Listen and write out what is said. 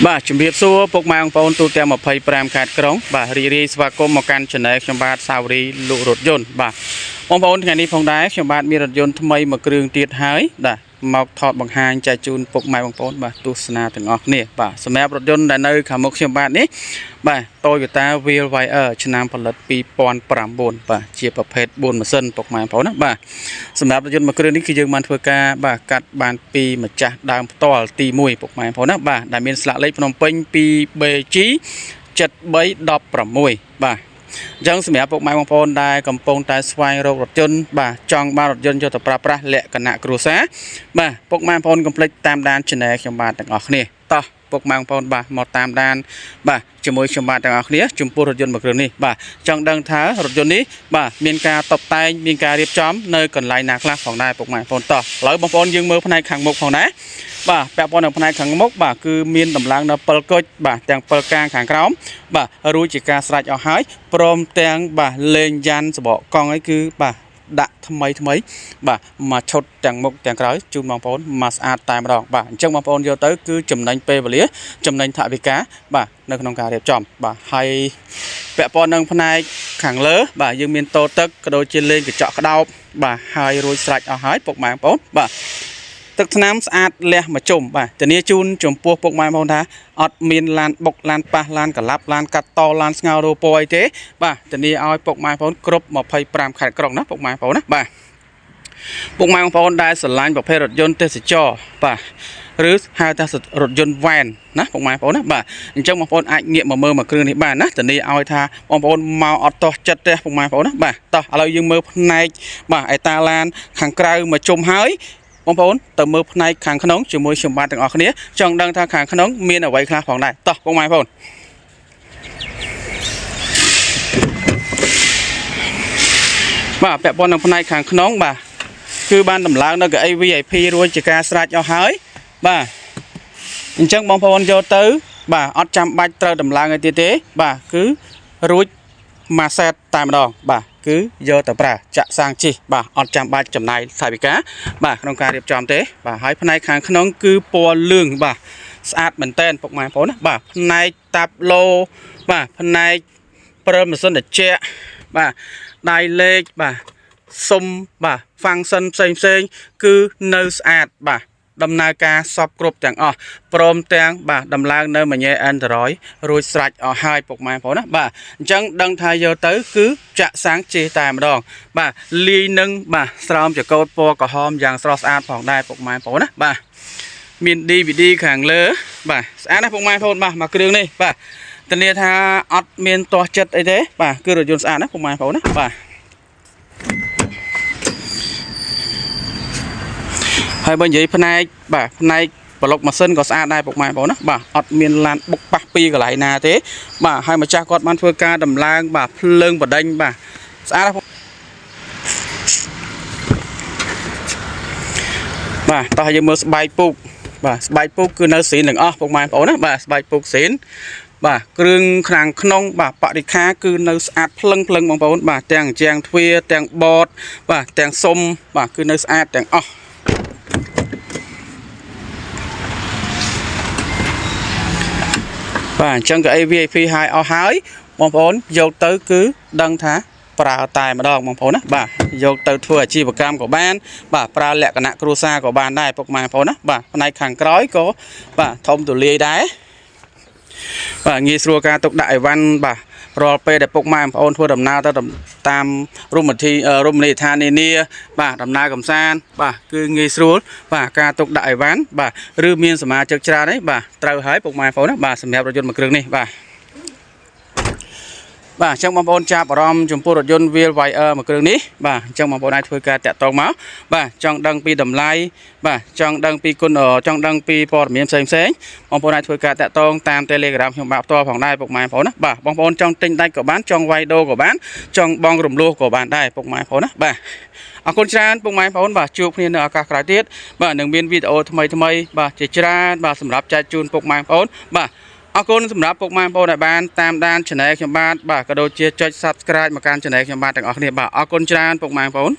បាទជំរាបសួរពុកម៉ែបងប្អូនទូទាំង25ខេត្តក្រុងបាទរីករាយស្វាគមន៍មកកាន់ Channel ខ្ញុំបាទសាវរីលក់រថយន្តបាទបងប្អូនថ្ងៃនេះផងដែរខ្ញុំបាទមានរថយន្តថ្មីមួយគ្រឿងទៀតហើយបាទមកថតបង្ហាញចែកជូនពុកម៉ែបងប្អូនបាទទស្សនាទាំងអស់គ្នាបាទសម្រាប់រថយន្តដែលនៅខាងមុខខ្ញុំបាទនេះបាទ Toyota Veloz ឆ្នាំផលិត2009បាទជាប្រភេទ4ម៉ាស៊ីនពុកម៉ែបងប្អូនណាបាទសម្រាប់រថយន្តមួយគ្រឿងនេះគឺយើងបានធ្វើការបាទកាត់បានពីម្ចាស់ដើមផ្ទាល់ទី1ពុកម៉ែបងប្អូនណាបាទដែលមានស្លាកលេខភ្នំពេញ 2BG 7316បាទអញ្ចឹងសម្រាប់ពុកម៉ែបងប្អូនដែលកំពុងតែស្វែងរករថយន្តបាទចង់បានរថយន្តយកទៅប្រើប្រាស់លក្ខណៈគ្រួសារបាទពុកម៉ែបងប្អូនកុំភ្លេចតាមដាន Channel ខ្ញុំបាទទាំងអស់គ្នាតោះពុកម៉ែបងប្អូនបាទមកតាមដានបាទជាមួយខ្ញុំបាទទាំងអស់គ្នាចំពោះរថយន្តមួយគ្រឿងនេះបាទចង់ដឹងថារថយន្តនេះបាទមានការតុបតែងមានការរៀបចំនៅកន្លែងណាខ្លះផងដែរពុកម៉ែបងប្អូនតោះឥឡូវបងប្អូនយើងមើលផ្នែកខាងមុខផងដែរបាទពាក់ព័ន្ធនឹងផ្នែកខាងមុខបាទគឺមានដំឡើងនៅ7គុជបាទទាំង7កាងខាងក្រោមបាទរួចជាការស្រេចអស់ហើយព្រមទាំងបាទលេងយ៉ាន់សបកកង់អីគឺបាទដាក់ថ្មីបាទមកឈុតទាំងមុខទាំងក្រោយជូនបងប្អូនមកស្អាតតែម្ដងបាទអញ្ចឹងបងប្អូនយកទៅគឺចំណេញពេលវេលាចំណេញថវិកាបាទនៅក្នុងការរៀបចំបាទហើយពាក់ព័ន្ធនឹងផ្នែកខាងលើបាទយើងមានតូទឹកក៏ដូចជាលេងកញ្ចក់ក្តោបបាទហើយរួចស្រេចអស់ហើយពុកម៉ែបងប្អូនបាទទឹកថ្នាំស្អាតលះមកជុំបាទធានាជូនចំពោះពុកម៉ែបងប្អូនថាអត់មានឡានបុកឡានប៉ះឡានកលាប់ឡានកាត់តឡានស្ងោររោពអីទេបាទធានាឲ្យពុកម៉ែបងប្អូនគ្រប់25ខេត្តក្រុងណាពុកម៉ែបងប្អូនណាបាទពុកម៉ែបងប្អូនដែលស្រឡាញ់ប្រភេទរថយន្តទេសចរបាទឬហៅថារថយន្តវ៉ែនណាពុកម៉ែបងប្អូនណាបាទអញ្ចឹងបងប្អូនអាចងាកមកមើលមួយគ្រឿងនេះបានណាធានាឲ្យថាបងប្អូនមកអត់ទាស់ចិត្តទេពុកម៉ែបងប្អូនណាបាទតោះឥឡូវយើងមើលផ្នែកបាទឯតាឡានខាងក្រៅមកជុំហើយបងប្អូនទៅមើលផ្នែកខាងក្នុងជាមួយខ្ញុំបាទទាំងអស់គ្នាចង់ដឹងថាខាងក្នុងមានអ្វីខ្លះផងដែរតោះបងប្អូនបាទពាក់ព័ន្ធនឹងផ្នែកខាងក្នុងបាទគឺបានដំឡើងនៅកៅអី VIP រួចជាការស្រេចអស់ហើយបាទអញ្ចឹងបងប្អូនយកទៅបាទអត់ចាំបាច់ត្រូវដំឡើងឲ្យទៀតទេបាទគឺរួចមួយសេតតែម្ដងបាទគឺយកទៅប្រើចាក់សាំងជីបាទអត់ចាំបាច់ចំណាយថវិកាបាទក្នុងការរៀបចំទេបាទហើយផ្នែកខាងក្នុងគឺពណ៌លឿងបាទស្អាតមែនតែនពុកម៉ែបងប្អូនណាបាទផ្នែកតាប់ឡូបាទផ្នែកព្រើម៉ាស៊ីនត្រជាក់បាទដៃលេខបាទសុំបាទហ្វាំងសិនផ្សេងគឺនៅស្អាតបាទដំណើរការសពគ្រប់ទាំងអស់ព្រមទាំងបាទដំឡើងនៅមញ៉េ Android រួចស្រេចអស់ហើយពុកម៉ែបងប្អូនណាបាទអញ្ចឹងដឹងថាយកទៅគឺចាក់សាំងជេរតែម្ដងបាទលាយនឹងបាទស្រោមចកោតពណ៌ក្រហមយ៉ាងស្រស់ស្អាតផងដែរពុកម៉ែបងប្អូនណាបាទមាន DVD ខាងលើបាទស្អាតណាស់ពុកម៉ែបងប្អូនបាទមកគ្រឿងនេះបាទធានាថាអត់មានទាស់ចិត្តអីទេបាទគឺរថយន្តស្អាតណាស់ពុកម៉ែបងប្អូនណាបាទហើយបើនិយាយផ្នែកបាទផ្នែកប្លុកម៉ាស៊ីនក៏ស្អាតដែរពុកម៉ែបងប្អូនណាបាទអត់មានឡានបុកប៉ះពីកន្លែងណាទេបាទហើយម្ចាស់គាត់បានធ្វើការដំឡើងបាទភ្លើងបដិញបាទស្អាតណាស់បាទតោះយើងមើលស្បែកពុកបាទស្បែកពុកគឺនៅស្រីនទាំងអស់ពុកម៉ែបងប្អូនណាបាទស្បែកពុកស្រីនបាទគ្រឿងខាងក្នុងបាទបរិខាគឺនៅស្អាតភ្លឹងបងប្អូនបាទទាំងជាងទ្វារទាំងបតបាទទាំងសុំបាទគឺនៅស្អាតទាំងអស់បាទអញ្ចឹងក៏ VIP ហើយអស់ហើយបងប្អូនយកទៅគឺដឹងថាប្រើតែម្ដងបងប្អូនណាបាទយកទៅធ្វើអាជីវកម្មក៏បានបាទប្រើលក្ខណៈគ្រួសារក៏បានដែរពុកម៉ែបងប្អូនណាបាទផ្នែកខាងក្រោយក៏បាទធំទូលាយដែរបាទងាយស្រួលការទុកដាក់អីវ៉ាន់បាទរាល់ពេលដែលពុកម៉ែបងប្អូនធ្វើដំណើរទៅតាមរមណីយដ្ឋាននានាបាទដំណើរកំសាន្តបាទគឺងាយស្រួលបាទការទុកដាក់អីវ៉ាន់បាទឬមានសមាជិកច្រើនអីបាទត្រូវហើយពុកម៉ែបងប្អូនណាបាទសម្រាប់រថយន្តមួយគ្រឿងនេះបាទបាទអញ្ចឹងបងប្អូនចាប់អារម្មណ៍ចំពោះរថយន្ត Veloz មួយគ្រឿងនេះបាទអញ្ចឹងបងប្អូនអាចធ្វើការតាក់ទងមកបាទចង់ដឹងពីតម្លៃបាទចង់ដឹងពីគុណចង់ដឹងពីព័ត៌មានផ្សេងបងប្អូនអាចធ្វើការតាក់ទងតាម Telegram ខ្ញុំបាទផ្ទាល់ផងដែរពុកម៉ែបងប្អូនណាបាទបងប្អូនចង់ទិញដាច់ក៏បានចង់វាយដូរក៏បានចង់បងរំលោះក៏បានដែរពុកម៉ែបងប្អូនណាបាទអរគុណច្រើនពុកម៉ែបងប្អូនបាទជួបគ្នានៅឱកាសក្រោយទៀតបាទនឹងមានវីដេអូថ្មីបាទជាច្រើនបាទសម្រាប់ចែកជូនពុកម៉ែបងប្អូនបាទអរគុណសម្រាប់ពុកម៉ែបងប្អូនដែលបានតាមដាន Channel ខ្ញុំបាទក៏ដូចជាចុច Subscribe មកកាន់ Channel ខ្ញុំបាទទាំងអស់គ្នាបាទអរគុណច្រើនពុកម៉ែបងប្អូន